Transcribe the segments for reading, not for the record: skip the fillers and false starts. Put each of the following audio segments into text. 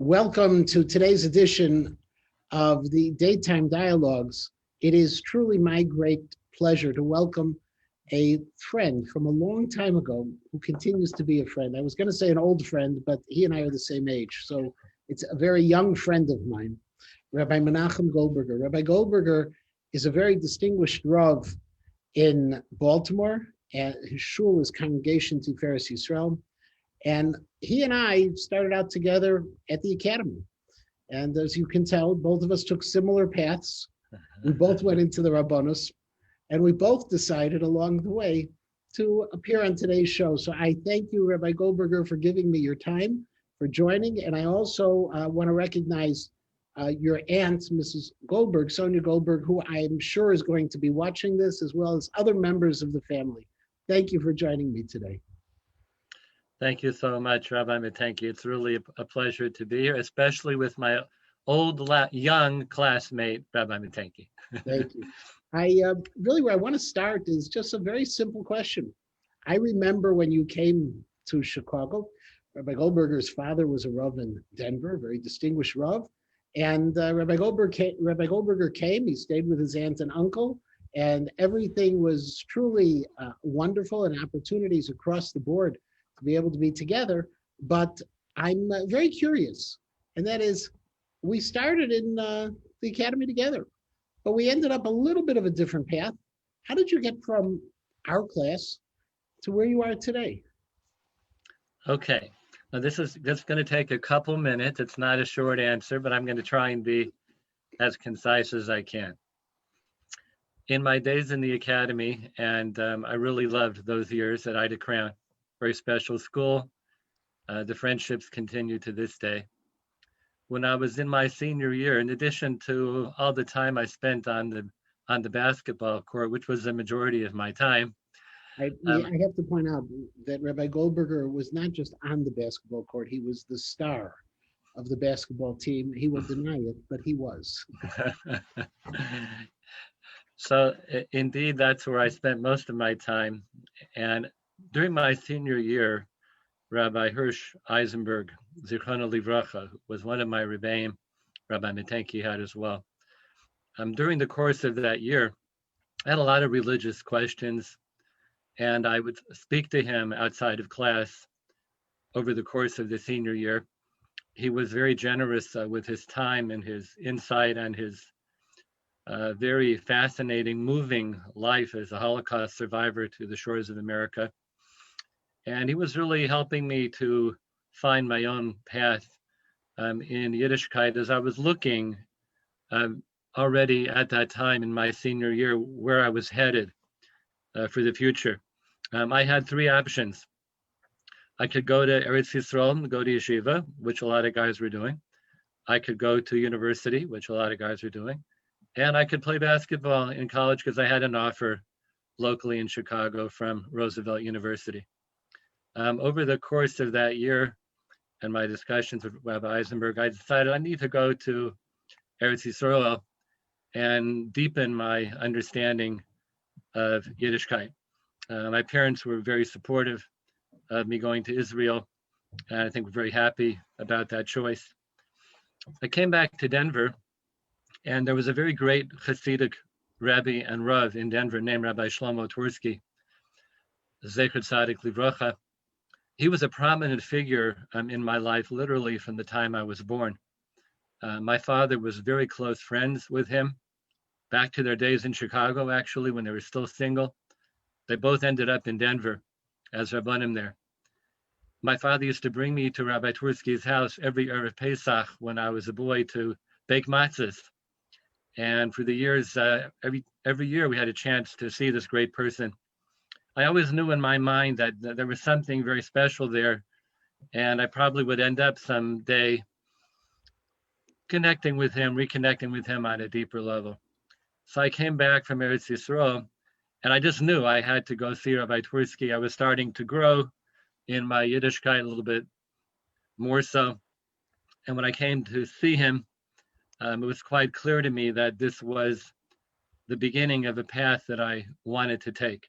Welcome to today's edition of the Daytime Dialogues. It is truly my great pleasure to welcome a friend from a long time ago who continues to be a friend. I was going to say an old friend, but he and I are the same age. So it's a very young friend of mine, Rabbi Menachem Goldberger. Rabbi Goldberger is a very distinguished Rav in Baltimore, and his shul is Congregation Tiferes Yisrael. And he and I started out together at the academy. And as you can tell, both of us took similar paths. We both went into the Rabbanus, and we both decided along the way to appear on today's show. So I thank you, Rabbi Goldberger, for giving me your time, for joining. And I also want to recognize your aunt, Mrs. Goldberg, Sonia Goldberg, who I'm sure is going to be watching this, as well as other members of the family. Thank you for joining me today. Thank you so much, Rabbi Matenki. It's really a pleasure to be here, especially with my young classmate, Rabbi Matenki. Thank you. Really, where I want to start is just a very simple question. I remember when you came to Chicago, Rabbi Goldberger's father was a Rav in Denver, a very distinguished Rav. And Rabbi Goldberger came, he stayed with his aunt and uncle, and everything was truly wonderful and opportunities across the board to be able to be together. But I'm very curious, and that is, we started in the academy together, but we ended up a little bit of a different path. How did you get from our class to where you are today? Okay, now this is going to take a couple minutes. It's not a short answer, but I'm going to try and be as concise as I can. In my days in the academy, and I really loved those years at Ida Crown, very special school. The friendships continue to this day. When I was in my senior year, in addition to all the time I spent on the basketball court, which was the majority of my time. I have to point out that Rabbi Goldberger was not just on the basketball court, he was the star of the basketball team. He will deny it, but he was. So indeed, that's where I spent most of my time. And during my senior year, Rabbi Hirsch Eisenberg, Zichrono Livracha, was one of my Rebbeim. Rabbi Matenki had as well. During the course of that year, I had a lot of religious questions, and I would speak to him outside of class over the course of the senior year. He was very generous with his time and his insight and his very fascinating, moving life as a Holocaust survivor to the shores of America. And he was really helping me to find my own path in Yiddishkeit as I was looking already at that time in my senior year where I was headed for the future. I had three options. I could go to Eretz Yisrael and go to yeshiva, which a lot of guys were doing. I could go to university, which a lot of guys were doing. And I could play basketball in college because I had an offer locally in Chicago from Roosevelt University. Over the course of that year and my discussions with Rabbi Eisenberg, I decided I need to go to Eretz Yisrael and deepen my understanding of Yiddishkeit. My parents were very supportive of me going to Israel, and I think we're very happy about that choice. I came back to Denver, and there was a very great Hasidic Rabbi and Rav in Denver named Rabbi Shlomo Twersky, Zecher Tzadik Livracha. He was a prominent figure in my life, literally from the time I was born. My father was very close friends with him, back to their days in Chicago, actually, when they were still single. They both ended up in Denver as Rabbanim there. My father used to bring me to Rabbi Twersky's house every Erev Pesach when I was a boy to bake matzahs. And for the years, every year we had a chance to see this great person. I always knew in my mind that there was something very special there, and I probably would end up someday reconnecting with him on a deeper level. So I came back from Eretz Yisrael, and I just knew I had to go see Rabbi Twersky. I was starting to grow in my Yiddishkeit a little bit more so. And when I came to see him, it was quite clear to me that this was the beginning of a path that I wanted to take.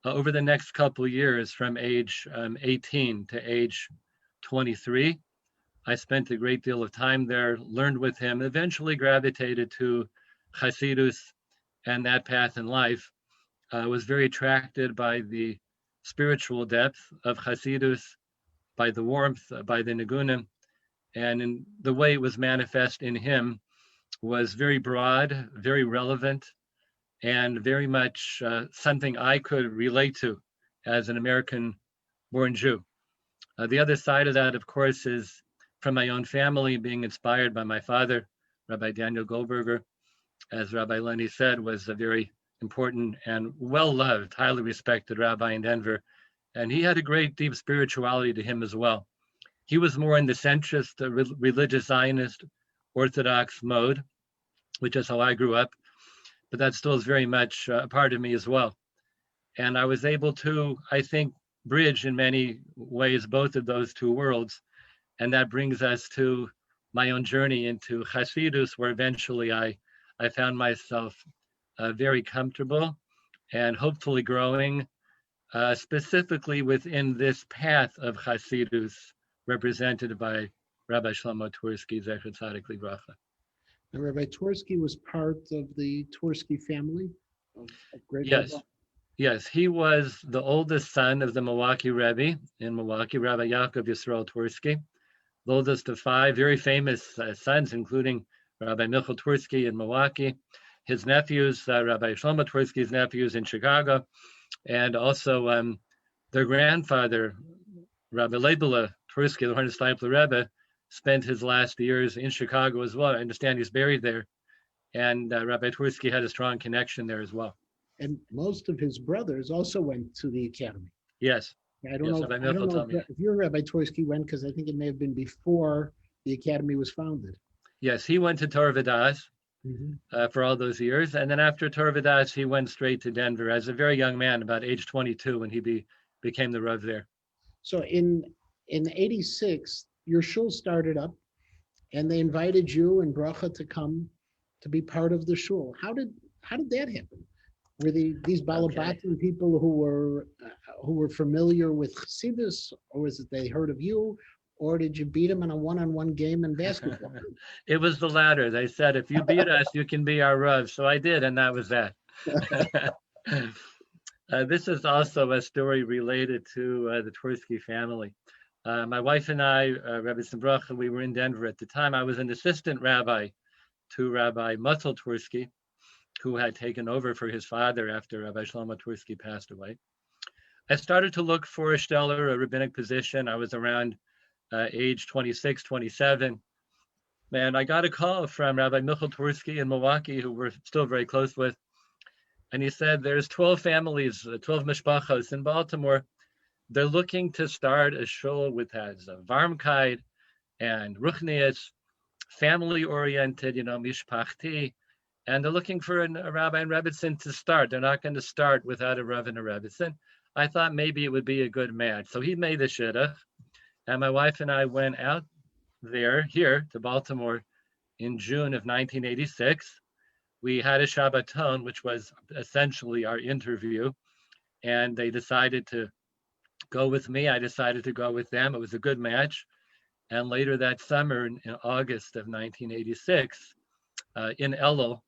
Over the next couple of years, from age 18 to age 23, I spent a great deal of time there, learned with him, eventually gravitated to Hasidus and that path in life. Was very attracted by the spiritual depth of Hasidus, by the warmth, by the Nigunim, and in the way it was manifest in him was very broad, very relevant, and very much something I could relate to as an American-born Jew. The other side of that, of course, is from my own family, being inspired by my father, Rabbi Daniel Goldberger, as Rabbi Lenny said, was a very important and well-loved, highly respected rabbi in Denver. And he had a great deep spirituality to him as well. He was more in the centrist, religious Zionist, Orthodox mode, which is how I grew up, but that still is very much a part of me as well. And I was able to, I think, bridge in many ways both of those two worlds. And that brings us to my own journey into Hasidus, where eventually I found myself very comfortable and hopefully growing, specifically within this path of Hasidus represented by Rabbi Shlomo Twersky, Zecher Tzadik Livracha. And Rabbi Twersky was part of the Twersky family of Great Yes. Rabbi? Yes, he was the oldest son of the Milwaukee Rebbe in Milwaukee, Rabbi Yaakov Yisrael Twersky, the oldest of five very famous sons, including Rabbi Michal Twersky in Milwaukee, his nephews, Rabbi Shlomo Twersky's nephews in Chicago, and also their grandfather, Rabbi Leibele Twersky, the Horner Steipler Rebbe, spent his last years in Chicago as well. I understand he's buried there. And Rabbi Twersky had a strong connection there as well. And most of his brothers also went to the academy. Yes. I don't know if your Rabbi Twersky went, because I think it may have been before the academy was founded. Yes, he went to Torah V'das for all those years. And then after Torah V'das, he went straight to Denver as a very young man, about age 22, when he became the Rav there. So in 86, your shul started up, and they invited you and Bracha to come to be part of the shul. How did that happen? Were these Balabatim people who were familiar with Chassidus, or was it they heard of you, or did you beat them in a one-on-one game in basketball? It was the latter. They said, if you beat us, you can be our Rav. So I did, and that was that. This is also a story related to the Twersky family. My wife and I, Rabbi Simbracha, we were in Denver at the time. I was an assistant rabbi to Rabbi Mutzel Twersky, who had taken over for his father after Rabbi Shlomo Twersky passed away. I started to look for a stellar, a rabbinic position. I was around age 26, 27. And I got a call from Rabbi Michal Twersky in Milwaukee, who we're still very close with. And he said, there's 12 families, 12 mishpachos in Baltimore. They're looking to start a shul which has Varmkeit and Ruchnias, family-oriented, mishpachti. And they're looking for a rabbi and rebbitzin to start. They're not going to start without a rav and a rebbitzin. I thought maybe it would be a good match. So he made the shidduch. And my wife and I went out here to Baltimore in June of 1986. We had a Shabbaton, which was essentially our interview. And they decided to go with me. I decided to go with them. It was a good match. And later that summer, in August of 1986, in Elul,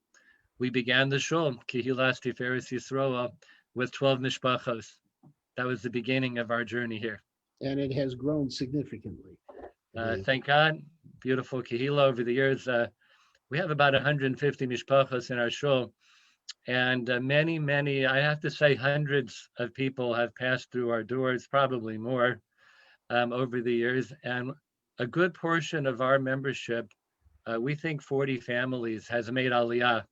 we began the shul, Kehilas Tiferes Yisroel, with 12 mishpachos. That was the beginning of our journey here. And it has grown significantly. Thank God. Beautiful Kehila over the years. We have about 150 mishpachos in our shul. And many, I have to say hundreds of people have passed through our doors, probably more, over the years. And a good portion of our membership, we think 40 families, has made aliyah.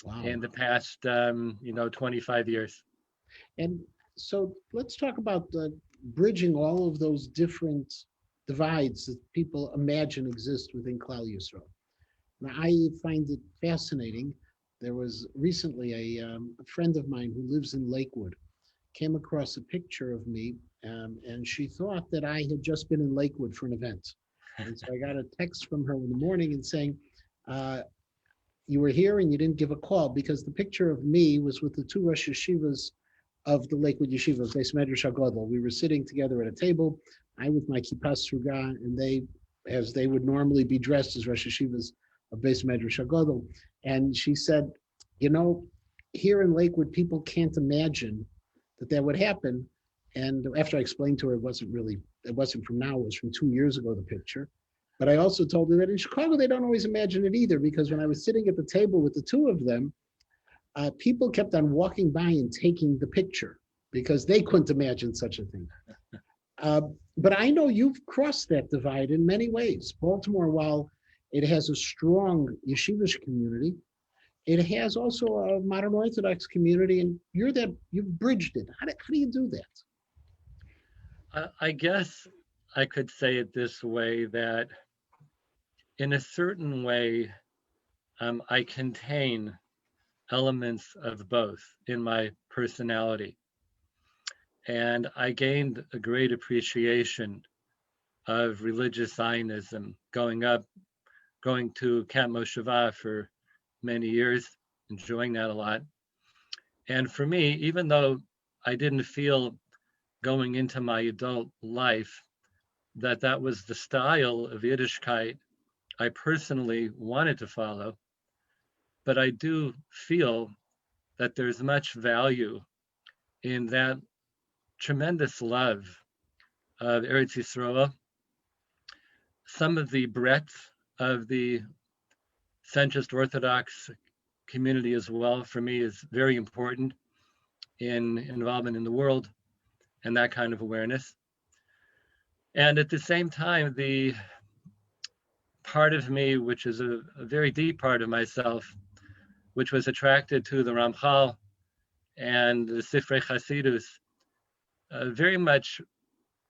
Wow. In the past, 25 years. And so let's talk about bridging all of those different divides that people imagine exist within Klal Yisrael. Now, I find it fascinating. There was recently a friend of mine who lives in Lakewood, came across a picture of me, and she thought that I had just been in Lakewood for an event. And so I got a text from her in the morning and saying, you were here and you didn't give a call, because the picture of me was with the two Rosh Yeshivas of the Lakewood Yeshiva, Beis Medrash HaGodol. We were sitting together at a table, I with my kippah sruga, and they as they would normally be dressed as Rosh Hashivas of Beis Medrash HaGadol. And she said, you know, here in Lakewood, people can't imagine that would happen. And after I explained to her, it wasn't from now, it was from 2 years ago, the picture. But I also told her that in Chicago, they don't always imagine it either, because when I was sitting at the table with the two of them, people kept on walking by and taking the picture because they couldn't imagine such a thing. But I know you've crossed that divide in many ways. Baltimore, while it has a strong yeshivish community, it has also a modern Orthodox community, and you've bridged it. How do you do that? I guess I could say it this way, that in a certain way, I contain elements of both in my personality. And I gained a great appreciation of religious Zionism going to Camp Mosheva for many years, enjoying that a lot. And for me, even though I didn't feel going into my adult life that was the style of Yiddishkeit I personally wanted to follow, but I do feel that there's much value in that tremendous love of Eretz Yisrael, some of the breadth of the centrist Orthodox community as well, for me, is very important in involvement in the world and that kind of awareness. And at the same time, the part of me, which is a very deep part of myself, which was attracted to the Ramchal and the Sifrei Chasidus, very much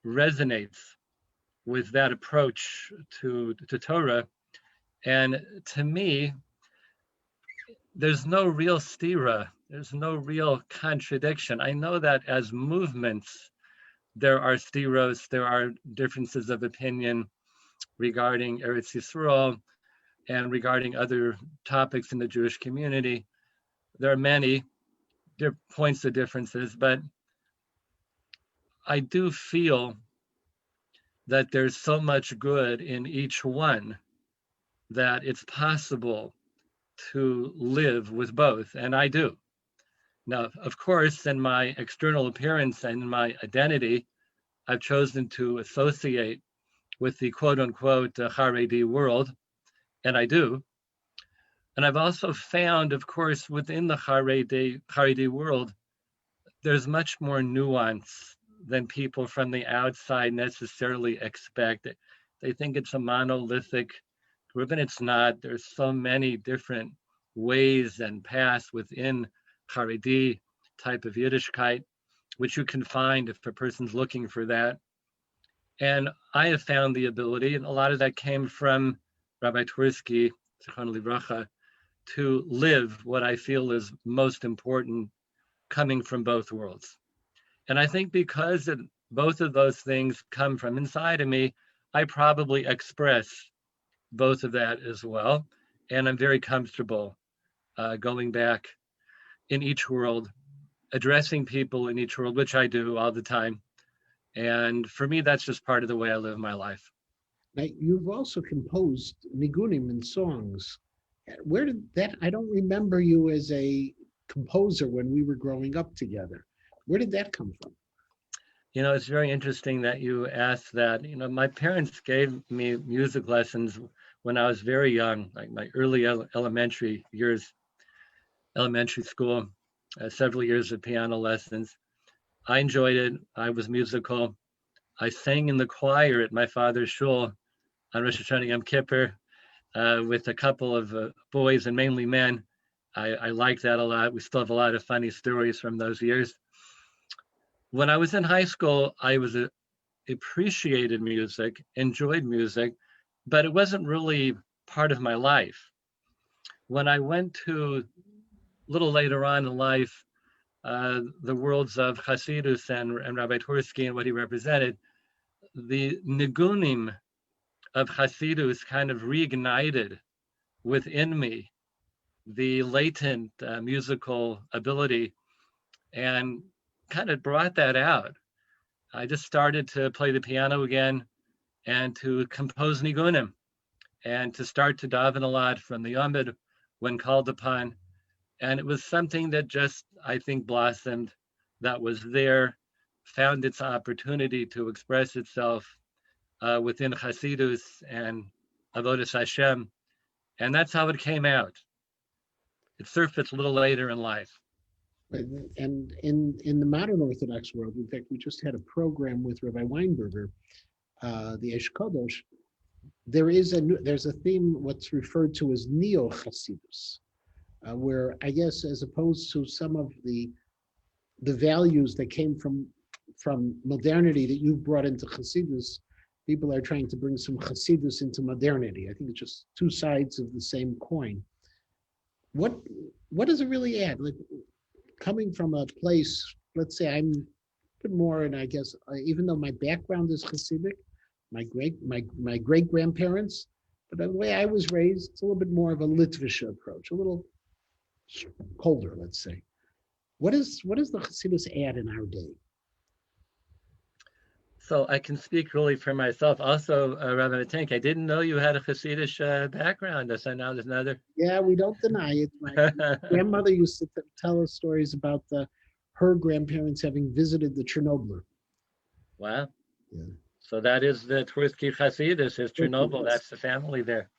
resonates with that approach to Torah. And to me, there's no real stira, there's no real contradiction. I know that as movements, there are stiros, there are differences of opinion regarding Eretz Yisrael and regarding other topics in the Jewish community. There are many points of differences, but I do feel that there's so much good in each one that it's possible to live with both, and I do. Now, of course, in my external appearance and in my identity, I've chosen to associate with the quote-unquote Haredi world, and I do. And I've also found, of course, within the Haredi world, there's much more nuance than people from the outside necessarily expect. They think it's a monolithic group, and it's not. There's so many different ways and paths within Haredi type of Yiddishkeit, which you can find if a person's looking for that. And I have found the ability, and a lot of that came from Rabbi Twersky, Zichrono Livracha, to live what I feel is most important coming from both worlds. And I think because both of those things come from inside of me, I probably express both of that as well. And I'm very comfortable going back in each world, addressing people in each world, which I do all the time. And for me, that's just part of the way I live my life. Now, you've also composed nigunim and songs. Where did that, I don't remember you as a composer when we were growing up together. Where did that come from? You know, it's very interesting that you asked that. You know, my parents gave me music lessons when I was very young, like my early elementary years, elementary school, several years of piano lessons. I enjoyed it. I was musical. I sang in the choir at my father's shul on Rosh Hashanah Yom Kippur with a couple of boys and mainly men. I liked that a lot. We still have a lot of funny stories from those years. When I was in high school, I appreciated music, enjoyed music, but it wasn't really part of my life. When I went to, a little later on in life, the worlds of Hasidus and Rabbi Twersky and what he represented, the nigunim of Hasidus kind of reignited within me the latent musical ability and kind of brought that out. I just started to play the piano again, and to compose nigunim, and to start to daven a lot from the Yomid when called upon. And it was something that just, I think, blossomed, that was there, found its opportunity to express itself within Hasidus and Avodas Hashem. And that's how it came out. It surfaced a little later in life. And in the modern Orthodox world, in fact, we just had a program with Rabbi Weinberger, the Esh Kodosh. There's a theme, what's referred to as neo-Hasidus, where I guess as opposed to some of the values that came from modernity that you've brought into Hasidus, people are trying to bring some Hasidus into modernity. I think it's just two sides of the same coin. What does it really add? Like, coming from a place, let's say I'm a bit more, and I guess even though my background is Hasidic, my great grandparents, but the way I was raised, it's a little bit more of a Litvish approach, a little colder, let's say. What does the Hasidus add in our day? So I can speak really for myself. Also, Rabbi Tank, I didn't know you had a Hasidic background. So now there's another. Yeah, we don't deny it. My grandmother used to tell us stories about her grandparents having visited the Chernobyl. Wow. Yeah. So that is the Tversky Hasidus, is Chernobyl. That's the family there.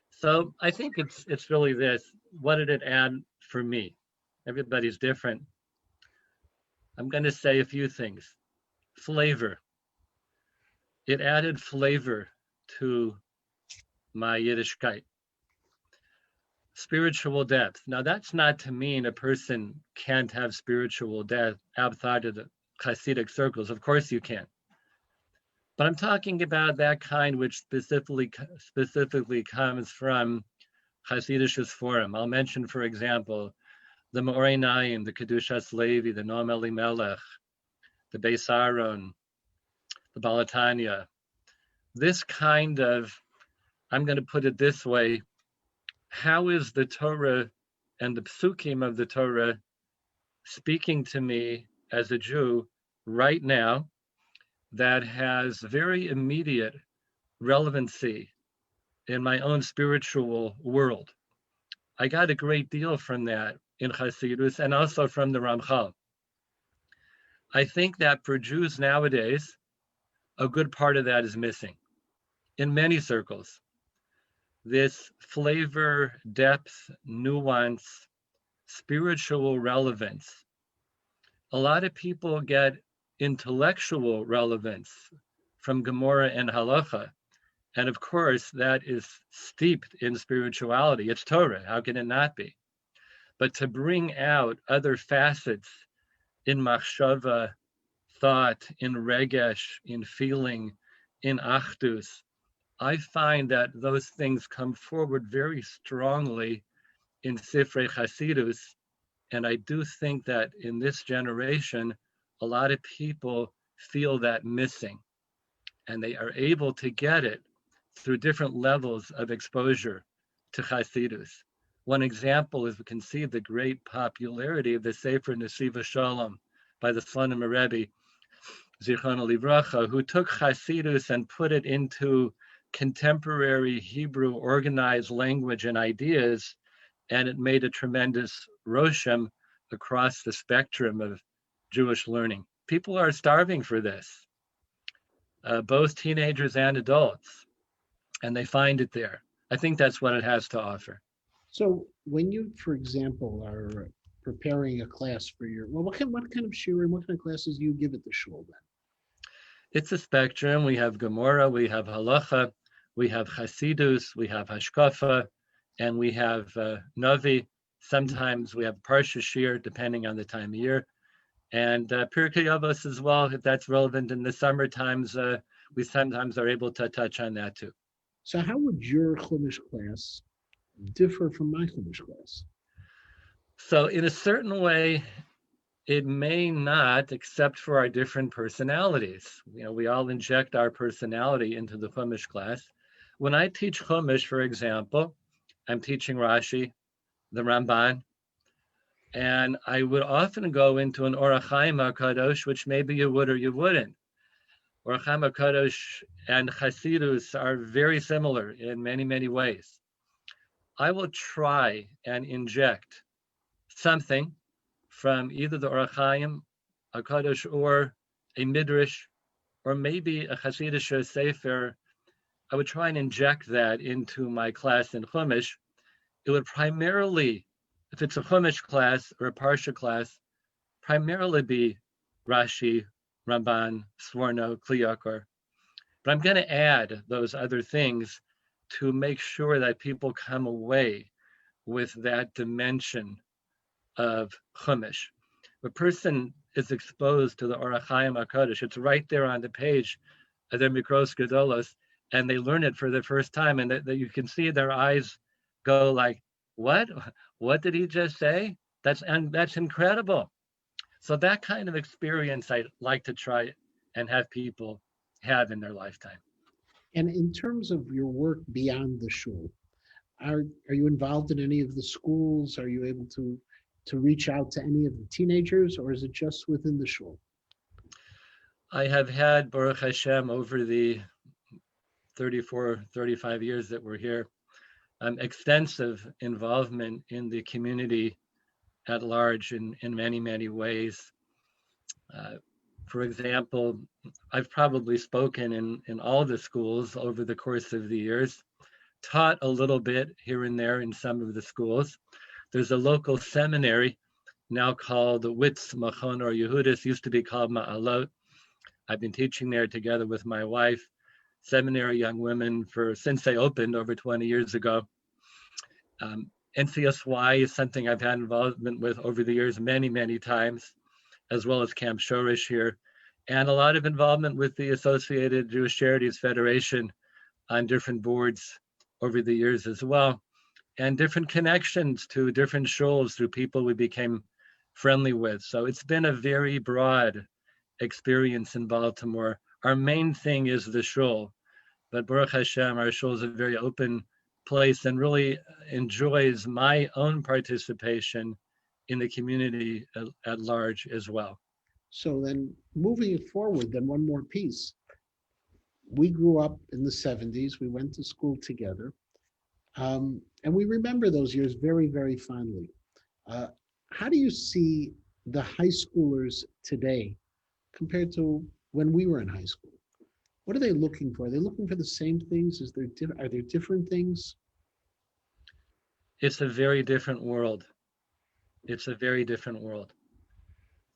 So I think it's really this. What did it add for me? Everybody's different. I'm going to say a few things. Flavor. It added flavor to my Yiddishkeit. Spiritual depth. Now, that's not to mean a person can't have spiritual depth outside of the Hasidic circles. Of course you can. But I'm talking about that kind which specifically comes from Hasidish's forum. I'll mention, for example, the Morei Naim, the Kedushas Levi, the Noam Elimelech, the Beis Aaron, the Balatanya. This kind of, I'm going to put it this way, how is the Torah and the psukim of the Torah speaking to me as a Jew right now that has very immediate relevancy in my own spiritual world? I got a great deal from that in Hasidus and also from the Ramchal. I think that for Jews nowadays, a good part of that is missing in many circles. This flavor, depth, nuance, spiritual relevance. A lot of people get intellectual relevance from Gemara and Halacha. And of course, that is steeped in spirituality. It's Torah. How can it not be? But to bring out other facets in machshava, thought, in regesh, in feeling, in achdus, I find that those things come forward very strongly in Sifrei Hasidus. And I do think that in this generation, a lot of people feel that missing. And they are able to get it through different levels of exposure to Hasidus. One example is we can see the great popularity of the Sefer Nesiva Shalom by the son of Rabbi, Zichrono Livracha, who took Hasidus and put it into contemporary Hebrew organized language and ideas, and it made a tremendous roshem across the spectrum of Jewish learning. People are starving for this, both teenagers and adults, and they find it there. I think that's what it has to offer. So when you, for example, are preparing a class for what kind of shiurim, what kind of classes do you give at the shul then? It's a spectrum. We have Gemara, we have Halacha, we have Hasidus, we have Hashkafa, and we have Navi. Sometimes we have Parsha Shir, depending on the time of year. And Pirkei Avos as well, if that's relevant in the summer times, we sometimes are able to touch on that too. So how would your Chumash class differ from my Chumash class? So in a certain way, it may not, except for our different personalities. You know, we all inject our personality into the Chumash class. When I teach Chumash, for example, I'm teaching Rashi, the Ramban, and I would often go into an Orach Chaim HaKadosh, which maybe you would or you wouldn't. Or Orachim HaKadosh and Hasidus are very similar in many, many ways. I will try and inject something from either the Orachim HaKadosh or a Midrash, or maybe a Hasidic Sefer. I would try and inject that into my class in Chumash. It would primarily, if it's a Chumash class or a Parsha class, primarily be Rashi, Ramban, Sforno, Kli Yakar. But I'm going to add those other things to make sure that people come away with that dimension of Chumash. A person is exposed to the Orach Chaim HaKadosh. It's right there on the page of their Mikros Gedolos, and they learn it for the first time, and that you can see their eyes go like, what? What did he just say? That's incredible. So that kind of experience I'd like to try and have people have in their lifetime. And in terms of your work beyond the shul, are you involved in any of the schools? Are you able to reach out to any of the teenagers, or is it just within the shul? I have had, Baruch Hashem, over the 34, 35 years that we're here, extensive involvement in the community at large in many, many ways. For example, I've probably spoken in all the schools over the course of the years, taught a little bit here and there in some of the schools. There's a local seminary now called the Witz Machon or Yehudis, used to be called Ma'alot. I've been teaching there together with my wife, seminary young women since they opened over 20 years ago. NCSY is something I've had involvement with over the years many, many times, as well as Camp Shorish here, and a lot of involvement with the Associated Jewish Charities Federation on different boards over the years as well, and different connections to different shuls through people we became friendly with. So it's been a very broad experience in Baltimore. Our main thing is the shul, but Baruch Hashem, our shul is a very open place and really enjoys my own participation in the community at large as well. So then moving it forward, then one more piece. We grew up in the 70s. We went to school together. And we remember those years very, very fondly. How do you see the high schoolers today compared to when we were in high school? What are they looking for? Are they looking for the same things? Are there different things? It's a very different world. It's a very different world.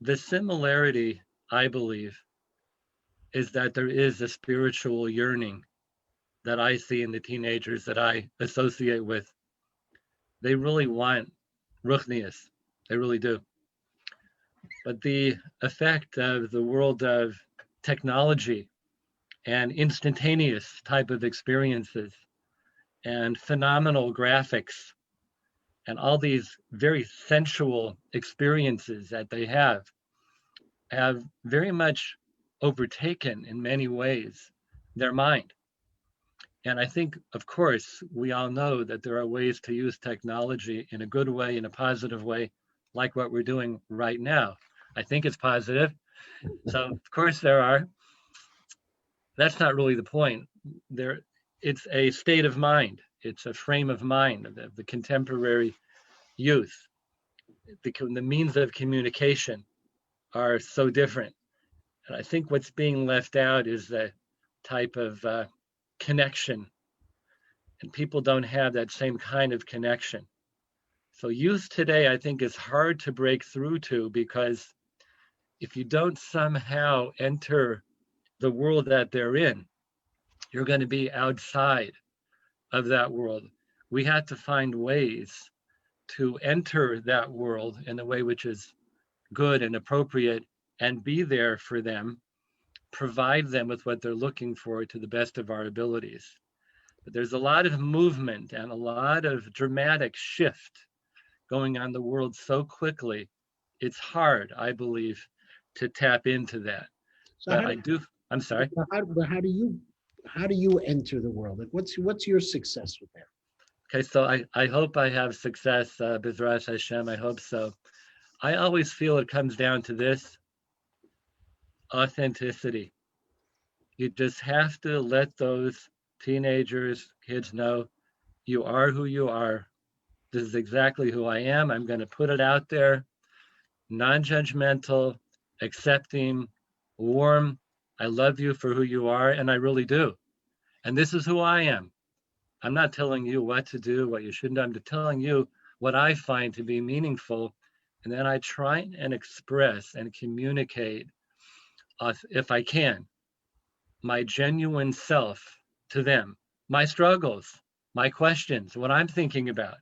The similarity, I believe, is that there is a spiritual yearning that I see in the teenagers that I associate with. They really want ruchnius. They really do. But the effect of the world of technology and instantaneous type of experiences and phenomenal graphics and all these very sensual experiences that they have very much overtaken in many ways their mind. And I think, of course, we all know that there are ways to use technology in a good way, in a positive way, like what we're doing right now. I think it's positive. So, of course, there are. That's not really the point. It's a state of mind. It's a frame of mind of the contemporary youth. The means of communication are so different. And I think what's being left out is the type of connection. And people don't have that same kind of connection. So youth today, I think, is hard to break through to, because if you don't somehow enter the world that they're in, you're going to be outside of that world. We have to find ways to enter that world in a way which is good and appropriate and be there for them, provide them with what they're looking for to the best of our abilities. But there's a lot of movement and a lot of dramatic shift going on in the world so quickly. It's hard, I believe, to tap into that. So But I'm sorry. How do you enter the world? Like what's your success with that? Okay, so I hope I have success, B'ezras Hashem, I hope so. I always feel it comes down to this: authenticity. You just have to let those teenagers, kids know you are who you are. This is exactly who I am. I'm going to put it out there, non-judgmental, accepting, warm. I love you for who you are, and I really do. And this is who I am. I'm not telling you what to do, what you shouldn't do. I'm telling you what I find to be meaningful. And then I try and express and communicate, if I can, my genuine self to them, my struggles, my questions, what I'm thinking about.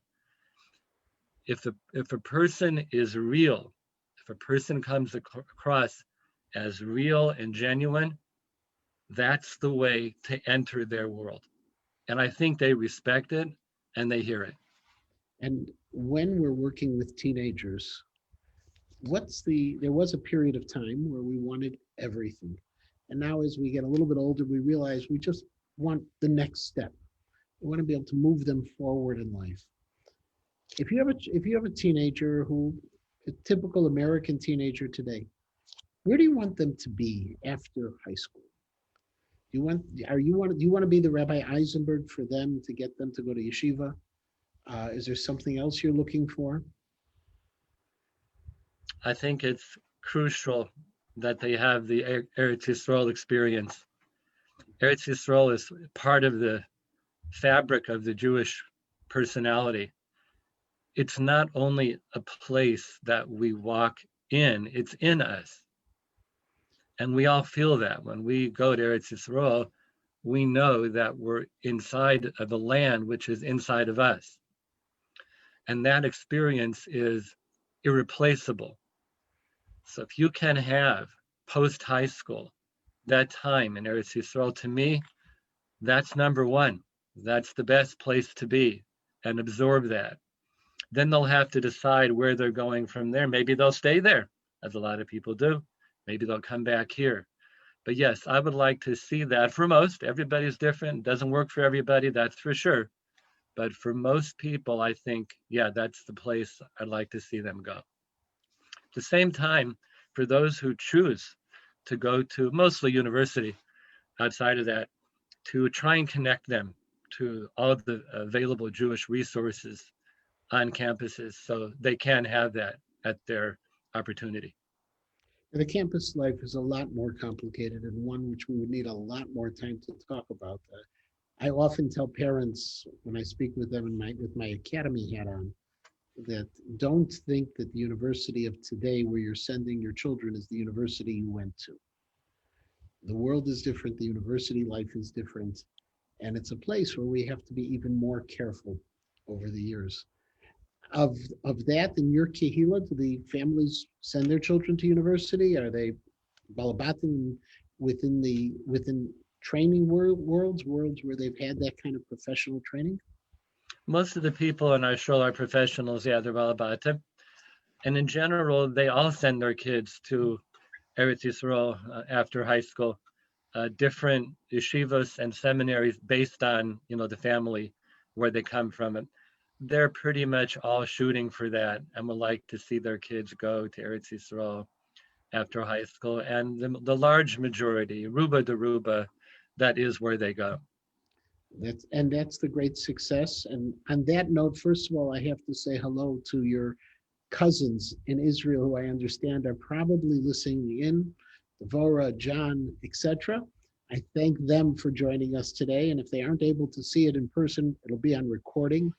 If a person is real, if a person comes across as real and genuine, that's the way to enter their world. And I think they respect it and they hear it. And when we're working with teenagers, there was a period of time where we wanted everything. And now as we get a little bit older, we realize we just want the next step. We want to be able to move them forward in life. If you have a teenager who, a typical American teenager today, where do you want them to be after high school? Do you want to be the Rabbi Eisenberg for them to get them to go to yeshiva? Is there something else you're looking for? I think it's crucial that they have the Eretz Yisrael experience. Eretz Yisrael is part of the fabric of the Jewish personality. It's not only a place that we walk in, it's in us. And we all feel that when we go to Eretz Yisrael, we know that we're inside of a land which is inside of us. And that experience is irreplaceable. So if you can have post high school, that time in Eretz Yisrael, to me, that's number one. That's the best place to be and absorb that. Then they'll have to decide where they're going from there. Maybe they'll stay there, as a lot of people do. Maybe they'll come back here. But yes, I would like to see that for most. Everybody's different. It doesn't work for everybody, that's for sure. But for most people, I think, yeah, that's the place I'd like to see them go. At the same time, for those who choose to go to mostly university, outside of that, to try and connect them to all of the available Jewish resources on campuses so they can have that at their opportunity. The campus life is a lot more complicated and one which we would need a lot more time to talk about. I often tell parents when I speak with them with my academy hat on that don't think that the university of today where you're sending your children is the university you went to. The world is different, the university life is different, and it's a place where we have to be even more careful over the years. Of that in your kehila, do the families send their children to university? Are they balabatim within training worlds where they've had that kind of professional training? Most of the people in our shul are professionals, yeah, they're balabatim. And in general, they all send their kids to Eretz Yisrael after high school, different yeshivas and seminaries based on, the family, where they come from. And they're pretty much all shooting for that and would like to see their kids go to Eretz Yisrael after high school. And the large majority, Ruba de Ruba, that is where they go. That's the great success. And on that note, first of all, I have to say hello to your cousins in Israel, who I understand are probably listening in, Devorah, John, etc. I thank them for joining us today. And if they aren't able to see it in person, it'll be on recording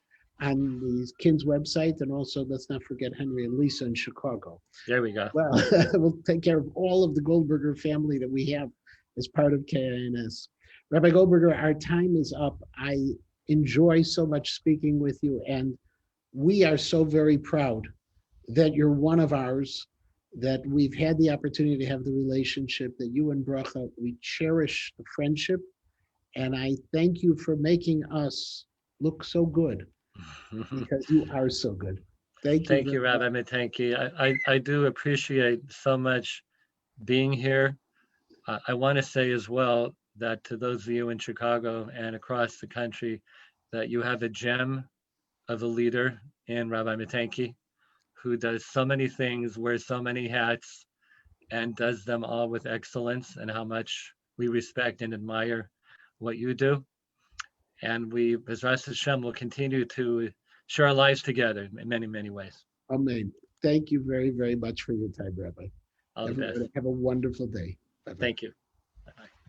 on the Kin's website. And also, let's not forget Henry and Lisa in Chicago. There we go. Well, we'll take care of all of the Goldberger family that we have as part of KINS. Rabbi Goldberger, our time is up. I enjoy so much speaking with you, and we are so very proud that you're one of ours, that we've had the opportunity to have the relationship, that you and Bracha, we cherish the friendship, and I thank you for making us look so good, because you are so good. Thank you. Thank you, Rabbi Metanki. I do appreciate so much being here. I want to say as well that to those of you in Chicago and across the country, that you have a gem of a leader in Rabbi Metanki, who does so many things, wears so many hats, and does them all with excellence, and how much we respect and admire what you do. And we, Bezras Hashem, will continue to share our lives together in many, many ways. Amen. Thank you very, very much for your time, Rabbi. All the Everyone, best. have a wonderful day. Bye-bye. Thank you. Bye-bye.